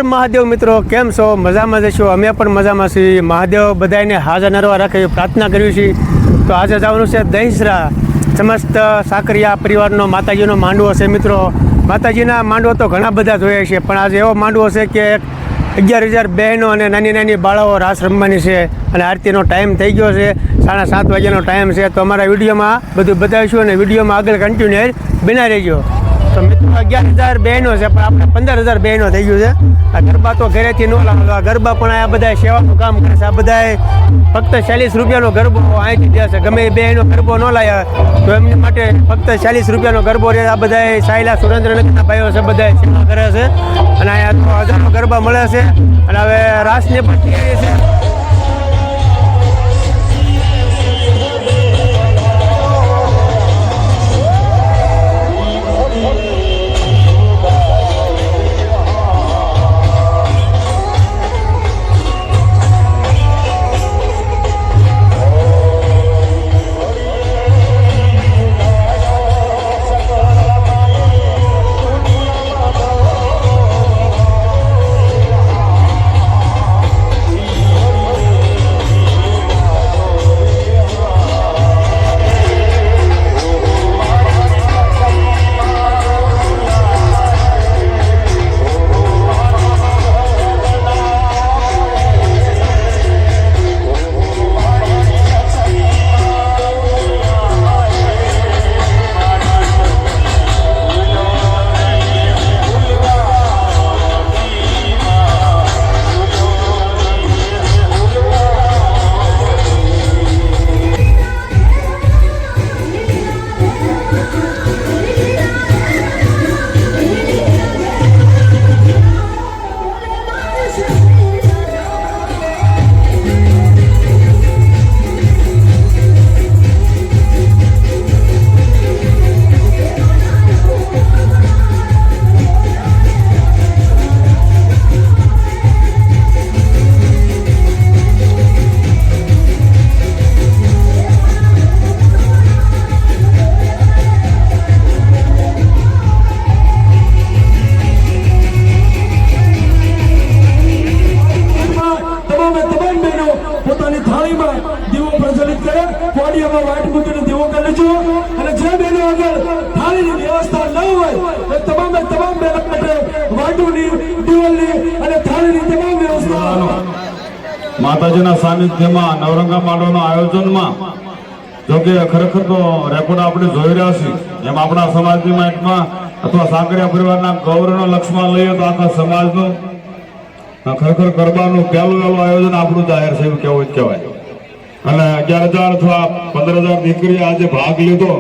મહાદેવ મિત્રો, કેમ છો? મજામાં જશો? અમે પણ મજામાં છીએ. મહાદેવ બધાને હાજર નરવા રાખે એવી પ્રાર્થના કરવી છે. તો આજે જવાનું છે દહીસરા સમસ્ત સાકરિયા પરિવારનો માતાજીનો માંડવો છે મિત્રો. માતાજીના માંડવો તો ઘણા બધા જોઈએ છે, પણ આજે એવો માંડવો છે કે 11,000 બહેનો અને નાની નાની બાળાઓ રાસ રમવાની છે અને આરતીનો ટાઈમ થઈ ગયો છે. 7:30 વાગ્યાનો ટાઈમ છે. તો અમારા વિડીયોમાં બધું બતાવીશું અને વિડીયોમાં આગળ કન્ટિન્યુ બનાવી રહેજો. તો મિત્રો 11,000 બહેનો છે, પણ આપણે 15,000 બહેનો થઈ ગયું છે. આ ગરબા તો ઘરેથી ન લાવો. આ ગરબા પણ આ બધા સેવાનું કામ કરે છે. આ બધા ફક્ત 40 રૂપિયાનો ગરબો અહીંથી દે છે. ગમે એ બહેનો ગરબો ન લાવ્યા તો એમની માટે ફક્ત 40 રૂપિયાનો ગરબો રહે. આ બધા સાયલા સુરેન્દ્રનગરના ભાઈઓ છે, બધા સેવા કરે છે અને અહીંયા તો 1000નો ગરબા મળે છે. અને હવે રાસની પણ તૈયારી છે. માતાજીના સાનિધ્યમાં નવરંગા માંડવાના આયોજનમાં જોકે ખરેખર તો રેકોર્ડ આપણે જોઈ રહ્યા છીએ. એમ આપણા સમાજની માઇટમાં અથવા સાકરિયા પરિવારના ગૌરવનો લક્ષ્યમાં લઈએ તો આખા સમાજનું ખરેખર ગરબાનું પહેલું આયોજન આપણું જાહેર છે એવું કેવું જ કહેવાય. અને 11,000 અથવા 15,000 દીકરીએ આજે ભાગ લીધો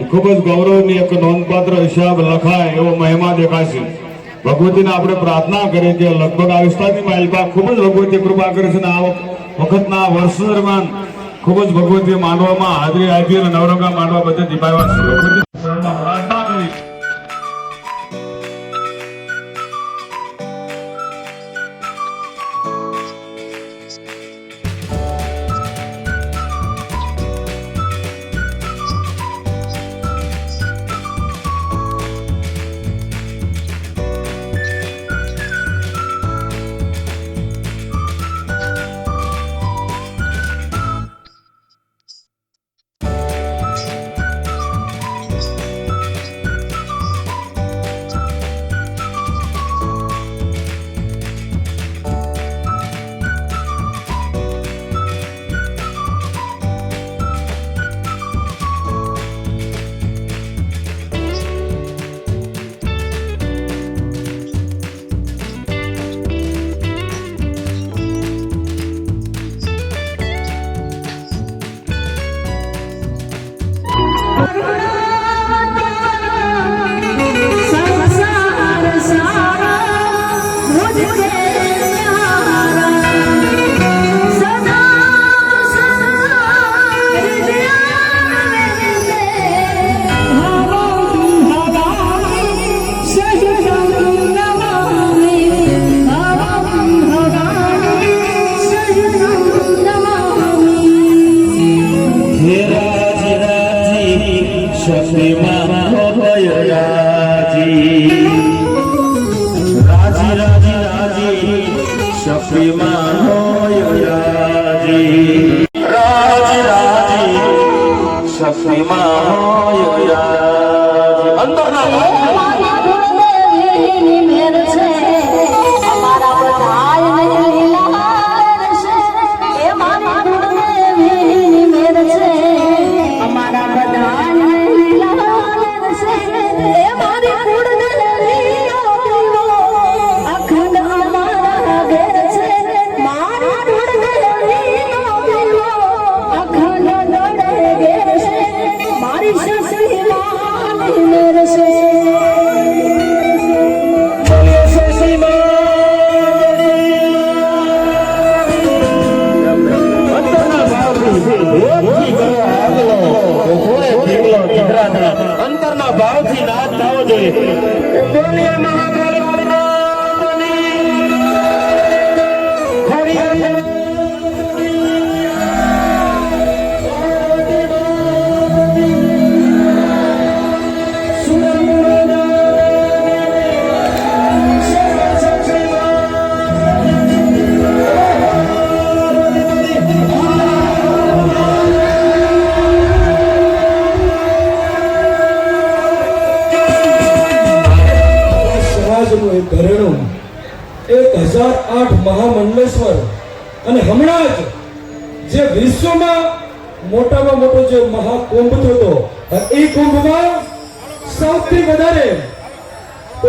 એ ખૂબ જ ગૌરવની એક નોંધપાત્ર હિસાબ લખાય એવો મહિમા દેખાશે. ભગવતીને આપણે પ્રાર્થના કરીએ કે લગભગ આ વિસ્તારની માઇલમાં ખૂબ જ ભગવતી કૃપા કરે છે. આ વખતના વર્ષ દરમિયાન ખૂબ જ ભગવતી માંડવામાં હાજરી આપી અને નવરંગા માંડવા બધે દીપાવ્યા છે. પ્રાર્થના કરી શક્તિમાં હોય રાજી રાજી શક્તિમાં હોય રાજી અંદરના અમારી કુળદેવીની મેર છે, અમારા બધાય લીલા છે. એ મારી કુળદેવીની મેર છે, અમારા બધાય લીલા છે. એ મારી કુળદેવીનો દીવો અખંડ અમારા ઘેર છે. મારી કુળદેવીનો દીવો અખંડ નડે ઘેર છે. મારી શશી માની મેર છે. અંતરના ભાવથી નાદ થવો જોઈએ. બોલીએ મહાકાળી સમાજનું એક ઘરેણું 1008 મહામંડલેશ્વર અને હમણાં જ જે વિશ્વમાં મોટામાં મોટો જે મહાકુંભ થયો હતો એ કુંભમાં સૌથી વધારે તો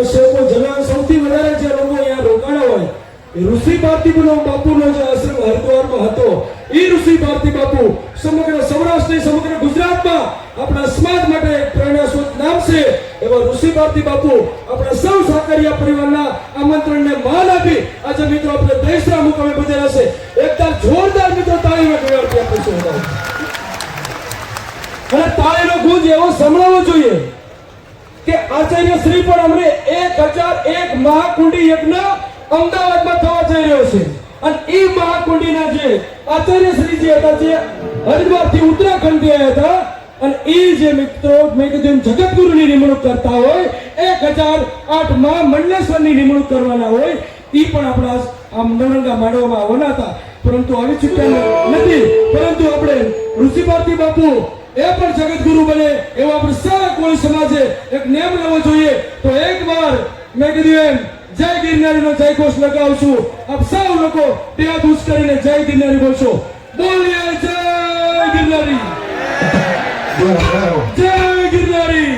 સૌથી વધારે જે લોકો અહીંયા રોકાણા હોય એ ઋષિ પાર્થિવનો બાપુનો જે આશ્રમ હરિદ્વારમાં હતો એ ઋષિ પાર્થિવ બાપુ સમગ્ર સૌરાષ્ટ્ર સમગ્ર ગુજરાતમાં આપણા સમાજ માટે પ્રેરણાસ્ત્રોત નામ છે એવા ઋષિ પાર્થિવ બાપુ આપણા સૌ સાકરિયા પરિવારના આમંત્રણને માન આપી આજે મિત્રો આપણે દેશના મુકામે પધાર્યા છે. એકદમ જોરદાર મિત્રો તાળીનો ગણતરી આપીશું અને તાળીનો ગુંજ એવો સંભળાવવો જોઈએ કે આચાર્ય શ્રી પણ અમને 1001 મહાકુંડી યજ્ઞ અમદાવાદમાં થવા જઈ રહ્યો છે અને એ મહાકુંડીના જે આચાર્ય શ્રીજી હતા જે હરિદ્વારથી ઉત્તરાખંડથી આવ્યા હતા અને એ જે મિત્રો મેં કીધું જગતગુરુની નિમણૂક કરતા હોય 1008 મહામંડલેશ્વરની નિમણૂક કરવાના હોય એ પણ આપણા આમ નવરંગા માંડવામાં આવવાના હતા પરંતુ આવી છૂટ્યા નથી. પરંતુ આપણે ઋષિ પાર્થિવ બાપુ એ પણ જગતગુરુ બને એવો આપણે સૌ કોઈ સમાજે એક નિયમ લેવો જોઈએ. તો એકવાર મેં કીધું એમ જય ગિરનારીનો જય ઘોષ લગાવશું. આપ સૌ લોકો બે હાથ ઊંચ કરીને જય ગિરનારી બોલશો. બોલીએ જય ગિરનારી, જય ગિરનારી.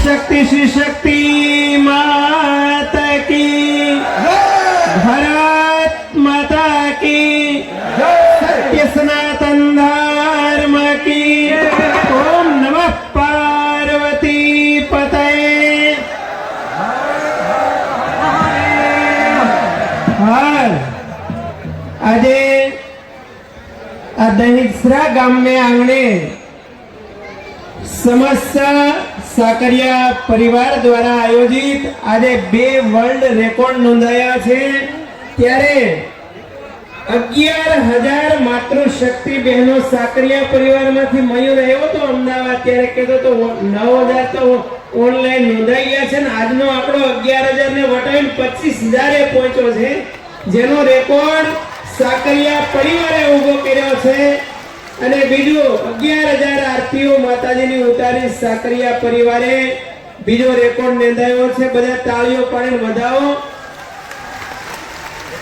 शक्ति श्री शक्ति माता की, भारत माता की, सत्य सनातन धर्म की. ओम नमः पार्वती पतये. હાલ આજે આ દહીસરા ગામને આંગણે સમસ્ત સાકરિયા પરિવાર દ્વારા આયોજિત આજે 2 વર્લ્ડ રેકોર્ડ નોંધાયા છે. ત્યારે 11,000 માતૃશક્તિ બહેનો સાકરિયા પરિવારમાંથી મયુર આવ્યો તો અમદાવાદ ત્યારે કહેતો તો 9,000 તો ઓનલાઈન નોંધાઈ ગયા છે ને આજનો આંકડો 11,000 ને વટાવીને 25,000 એ પહોંચ્યો છે, જેનો રેકોર્ડ સાકરિયા પરિવારે ઊભો કર્યો છે. અને બીજું 11,000 આરતીઓ માતાજીની ઉતારી સાકરિયા પરિવારે બીજો રેકોર્ડ નોંધાયો છે. બધા તાળીઓ પાડીને વધાવો.